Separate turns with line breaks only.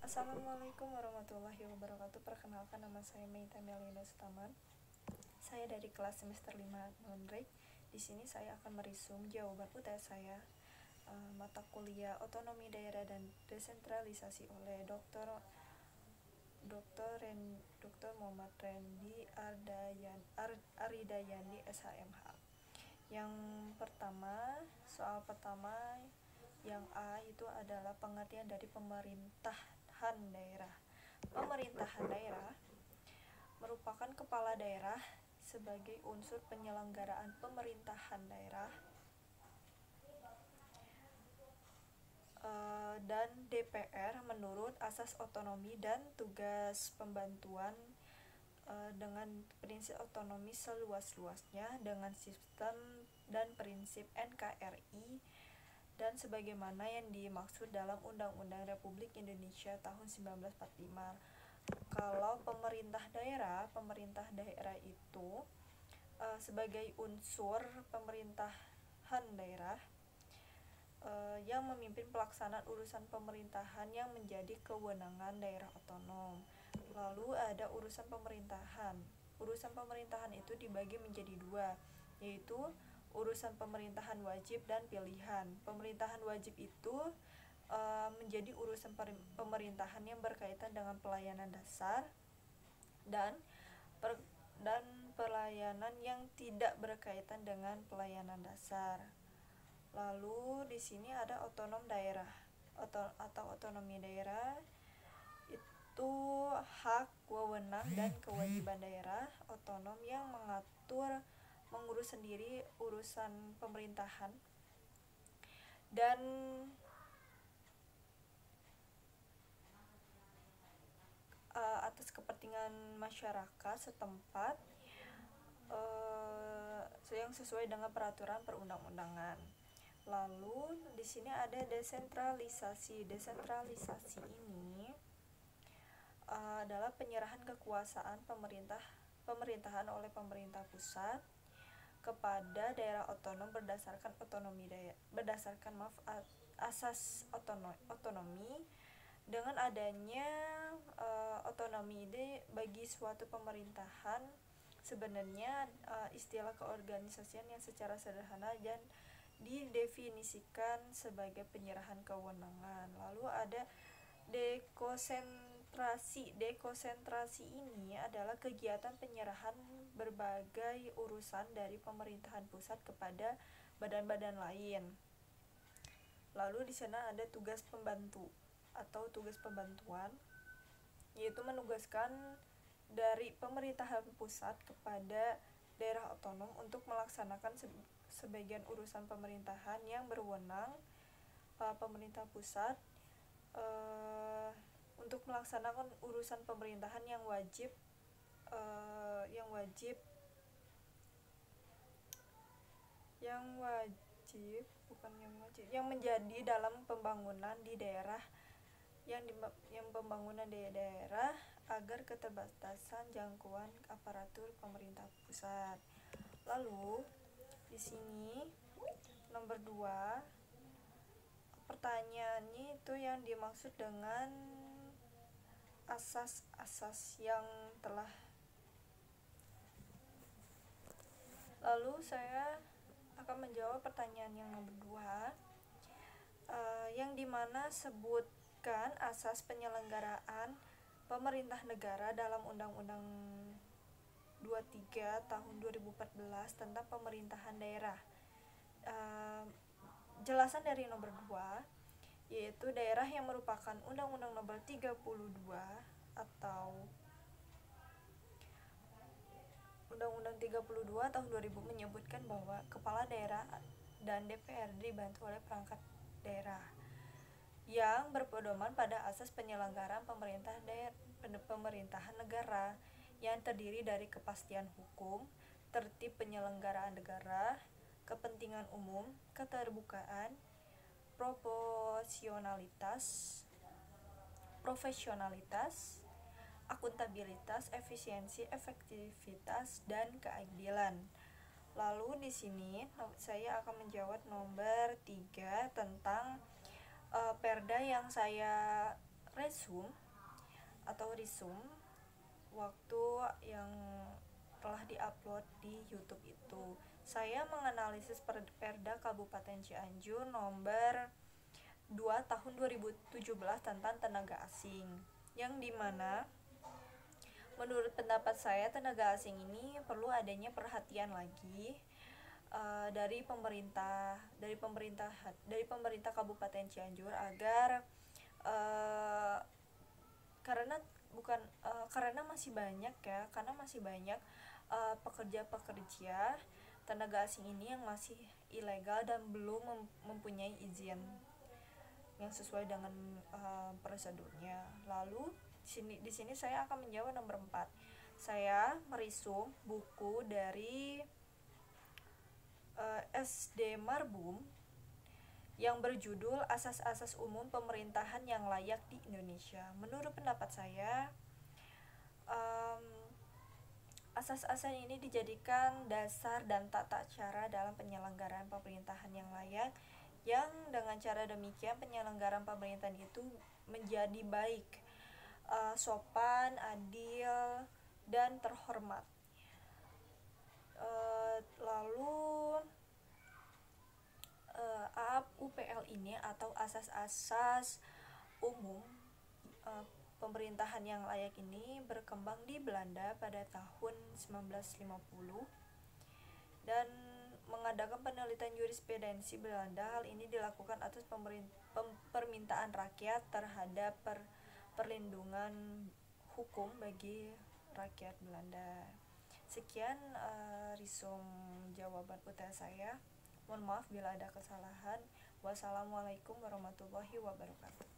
Assalamualaikum warahmatullahi wabarakatuh. Perkenalkan, nama saya Meita Melina Sutaman. Saya dari kelas semester 5 non-reg. Di sini saya akan merisum jawaban UTS saya, mata kuliah Otonomi Daerah dan Desentralisasi oleh Dr. Muhammad Randy Aridayani SHMH. Yang pertama, soal pertama yang A itu adalah pengertian dari pemerintahan daerah. Pemerintahan daerah merupakan kepala daerah sebagai unsur penyelenggaraan pemerintahan daerah, dan DPR menurut asas otonomi dan tugas pembantuan dengan prinsip otonomi seluas-luasnya dengan sistem dan prinsip NKRI dan sebagaimana yang dimaksud dalam Undang-Undang Republik Indonesia tahun 1945. Kalau pemerintah daerah itu sebagai unsur pemerintahan daerah yang memimpin pelaksanaan urusan pemerintahan yang menjadi kewenangan daerah otonom. Lalu ada urusan pemerintahan. Urusan pemerintahan itu dibagi menjadi dua, yaitu urusan pemerintahan wajib dan pilihan. Pemerintahan wajib itu menjadi urusan pemerintahan yang berkaitan dengan pelayanan dasar dan pelayanan yang tidak berkaitan dengan pelayanan dasar. Lalu di sini ada otonom daerah atau otonomi daerah. Itu hak, wewenang, dan kewajiban daerah otonom yang mengurus sendiri urusan pemerintahan dan atas kepentingan masyarakat setempat yang sesuai dengan peraturan perundang-undangan. Lalu di sini ada desentralisasi. Desentralisasi ini adalah penyerahan kekuasaan pemerintahan oleh pemerintah pusat kepada daerah otonom berdasarkan asas otonomi. Dengan adanya otonomi ini bagi suatu pemerintahan, sebenarnya istilah keorganisasian yang secara sederhana dan didefinisikan sebagai penyerahan kewenangan. Lalu ada dekonsentrasi. Dekonsentrasi ini adalah kegiatan penyerahan berbagai urusan dari pemerintahan pusat kepada badan-badan lain. Lalu di sana ada tugas pembantu atau tugas pembantuan, yaitu menugaskan dari pemerintahan pusat kepada daerah otonom untuk melaksanakan sebagian urusan pemerintahan yang berwenang pemerintah pusat untuk melaksanakan urusan pemerintahan yang menjadi dalam pembangunan di daerah yang pembangunan di daerah agar keterbatasan jangkauan aparatur pemerintah pusat. Lalu di sini nomor 2, pertanyaannya itu yang dimaksud dengan asas-asas yang telah. Lalu saya akan menjawab pertanyaan yang nomor 2, yang dimana sebutkan asas penyelenggaraan pemerintah negara dalam Undang-Undang 23 tahun 2014 tentang pemerintahan daerah. Jelasan dari nomor 2, yaitu daerah yang merupakan Undang-Undang nomor 32 atau Undang-Undang 32 tahun 2000 menyebutkan bahwa kepala daerah dan DPR dibantu oleh perangkat daerah yang berpedoman pada asas penyelenggaraan pemerintahan negara yang terdiri dari kepastian hukum, tertib penyelenggaraan negara, kepentingan umum, keterbukaan, profesionalitas, akuntabilitas, efisiensi, efektivitas, dan keadilan. Lalu di sini saya akan menjawab nomor 3 tentang perda yang saya resume atau resume waktu yang telah diupload di YouTube itu. Saya menganalisis Perda Kabupaten Cianjur nomor 2 tahun 2017 tentang tenaga asing, yang dimana menurut pendapat saya tenaga asing ini perlu adanya perhatian lagi dari pemerintah Kabupaten Cianjur agar karena masih banyak pekerja-pekerja tenaga asing ini yang masih ilegal dan belum mempunyai izin yang sesuai dengan prosedurnya. Lalu di sini saya akan menjawab nomor 4. Saya merisum buku dari SD Marbum yang berjudul Asas-asas Umum Pemerintahan yang Layak di Indonesia. Menurut pendapat saya, asas-asas ini dijadikan dasar dan tata cara dalam penyelenggaraan pemerintahan yang layak, yang dengan cara demikian penyelenggaraan pemerintahan itu menjadi baik, sopan, adil, dan terhormat. Lalu UPL ini atau asas-asas umum pemerintahan yang layak ini berkembang di Belanda pada tahun 1950 dan mengadakan penelitian jurisprudensi Belanda. Hal ini dilakukan atas permintaan rakyat terhadap perlindungan hukum bagi rakyat Belanda. Sekian resum jawaban UTS saya. Mohon maaf bila ada kesalahan. Wassalamualaikum warahmatullahi wabarakatuh.